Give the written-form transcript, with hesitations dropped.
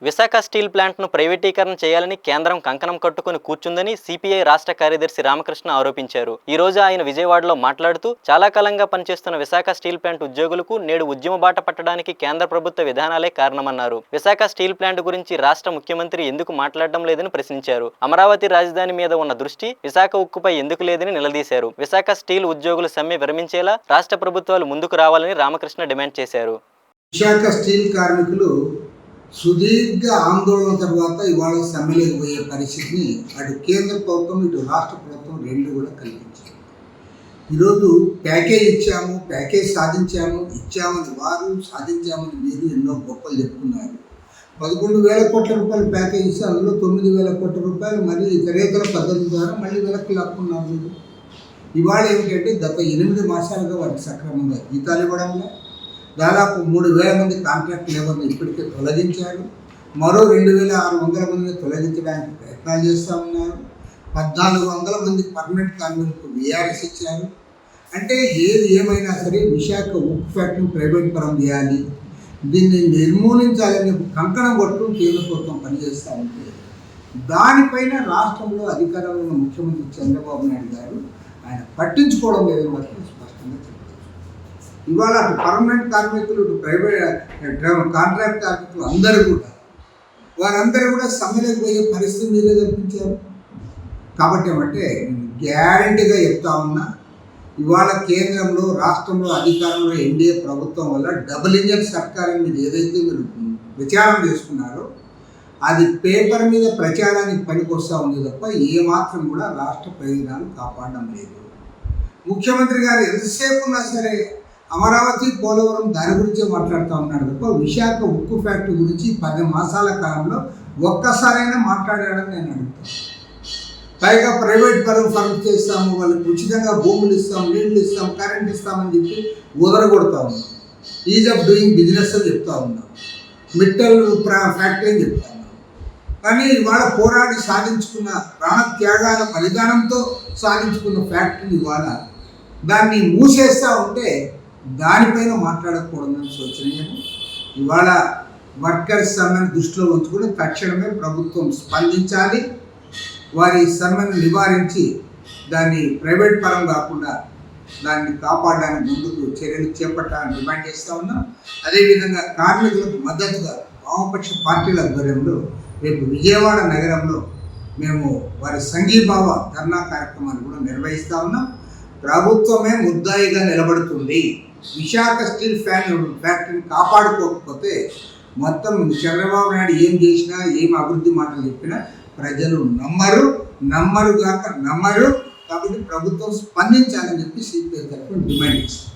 Visakha steel ప్లాంట్ను ప్రైవేటీకరణ చేయాలని కేంద్రం కంకణం కట్టుకుని కూర్చుందని సిపిఐ రాష్ట్ర కార్యదర్శి రామకృష్ణ ఆరోపించారు. ఈ రోజు ఆయన విజయవాడలో మాట్లాడుతూ చాలా కాలంగా పనిచేస్తున్న విశాఖ స్టీల్ ప్లాంట్ ఉద్యోగులకు నేడు ఉద్యమ బాట పట్టడానికి కేంద్ర ప్రభుత్వ విధానాలే కారణమన్నారు. విశాఖ స్టీల్ ప్లాంట్ గురించి రాష్ట్ర ముఖ్యమంత్రి ఎందుకు మాట్లాడడం లేదని ప్రశ్నించారు. అమరావతి రాజధాని మీద ఉన్న దృష్టి విశాఖ ఉక్కుపై ఎందుకు లేదని నిలదీశారు. విశాఖ స్టీల్ ఉద్యోగులు సమ్మె విరమించేలా రాష్ట్ర ప్రభుత్వాలు ముందుకు రావాలని రామకృష్ణ డిమాండ్ చేశారు. విశాఖ స్టీల్ కార్మికులు సుదీర్ఘ ఆందోళన తర్వాత ఇవాళ సమ్మెలోకి పోయే పరిస్థితిని అటు కేంద్ర ప్రభుత్వం ఇటు రాష్ట్ర ప్రభుత్వం రెండు కూడా కల్పించారు. ఈరోజు ప్యాకేజ్ ఇచ్చామని వారు సాధించామని మీరు ఎన్నో గొప్పలు చెప్పుకున్నారు. 11,000 కోట్ల రూపాయలు ప్యాకేజ్ ఇస్తే అందులో 9,000 కోట్ల రూపాయలు మళ్ళీ ఇతరేతర పద్ధతుల ద్వారా మళ్ళీ వెనక్కి లాక్కున్నారు. మీరు ఇవాళ ఏమిటంటే గత 8 మాసాలుగా వారికి సక్రమంగా జీతాలు ఇవ్వడంలో దాదాపు 3,000 మంది కాంట్రాక్ట్ లేబర్ని ఇప్పటికే తొలగించారు. మరో 2,600 మందిని తొలగించడానికి ప్రయత్నాలు చేస్తూ ఉన్నారు. 1,400 మంది పర్మనెంట్ కార్మికులకు విఆర్ఎస్ ఇచ్చారు. అంటే ఏది ఏమైనా సరే విశాఖ ఉక్కు ఫ్యాక్టరీని ప్రైవేట్ పరం చేయాలి, దీన్ని నిర్మూలించాలని కంకణం కొట్టు కేంద్ర ప్రభుత్వం పనిచేస్తూ ఉంటే దానిపైన రాష్ట్రంలో అధికారంలో ఉన్న ముఖ్యమంత్రి చంద్రబాబు నాయుడు గారు ఆయన పట్టించుకోవడం లేదని మాత్రం స్పష్టంగా చెప్పారు. ఇవాళ అటు పర్మనెంట్ కార్మికులు ఇటు ప్రైవేట్ కాంట్రాక్ట్ కార్మికులు వారందరూ కూడా సమ్మెలోకి పోయే పరిస్థితి మీరే కల్పించారు. కాబట్టి ఏమంటే గ్యారంటీగా చెప్తా ఉన్నా, ఇవాళ కేంద్రంలో రాష్ట్రంలో అధికారంలో ఎన్డీఏ ప్రభుత్వం వల్ల డబుల్ ఇంజన్ సర్కార్ మీద ఏదైతే మీరు ప్రచారం చేసుకున్నారో అది పేపర్ మీద ప్రచారానికి పనికొస్తూ ఉంది తప్ప ఏమాత్రం కూడా రాష్ట్ర ప్రయోజనాలు కాపాడడం లేదు. ముఖ్యమంత్రి గారు ఎంతసేపు ఉన్నా సరే అమరావతి, పోలవరం దాని గురించే మాట్లాడుతూ ఉన్నాడు తప్ప విశాఖ ఉక్కు ఫ్యాక్టరీ గురించి 10 మాసాల కాలంలో ఒక్కసారైనా మాట్లాడాడని నేను అడుగుతాను. పైగా ప్రైవేట్ పరం ఫర్మ్ చేస్తాము, వాళ్ళకి ఉచితంగా భూములు ఇస్తాం, నీళ్లు ఇస్తాం, కరెంట్ ఇస్తామని చెప్పి వదలగొడతా ఉన్నాం. ఈజ్ ఆఫ్ డూయింగ్ బిజినెస్ అని చెప్తా ఉన్నాం, మిట్టల్ ఫ్యాక్టరీ అని చెప్తా ఉన్నాం. కానీ ఇవాళ పోరాడి సాధించుకున్న ప్రాణత్యాగాల బలిదానంతో సాధించుకున్న ఫ్యాక్టరీని ఇవాళ దాన్ని మూసేస్తూ ఉంటే దానిపైన మాట్లాడకూడదని శోచనీయము. ఇవాళ వర్కర్స్ సమ్మెను దృష్టిలో ఉంచుకుని తక్షణమే ప్రభుత్వం స్పందించాలి. వారి సమ్మెను నివారించి దాన్ని ప్రైవేట్ పరం కాకుండా దాన్ని కాపాడడానికి ముందుకు చర్యలు చేపట్టాలని డిమాండ్ చేస్తూ ఉన్నాం. అదేవిధంగా కార్మికులకు మద్దతుగా వామపక్ష పార్టీల ఆధ్వర్యంలో రేపు విజయవాడ నగరంలో మేము వారి సంఘీభావ ధర్నా కార్యక్రమాన్ని కూడా నిర్వహిస్తూ ఉన్నాం. ప్రభుత్వమే ముద్దాయిగా నిలబడుతుంది. విశాఖ స్టీల్ ఫ్యాక్టరీని కాపాడుకోకపోతే మొత్తం చంద్రబాబు నాయుడు ఏం చేసినా, ఏం అభివృద్ధి మాటలు చెప్పినా ప్రజలు నమ్మరు కాబట్టి ప్రభుత్వం స్పందించాలని చెప్పి సిపిఐ తరఫున డిమాండ్ చేస్తారు.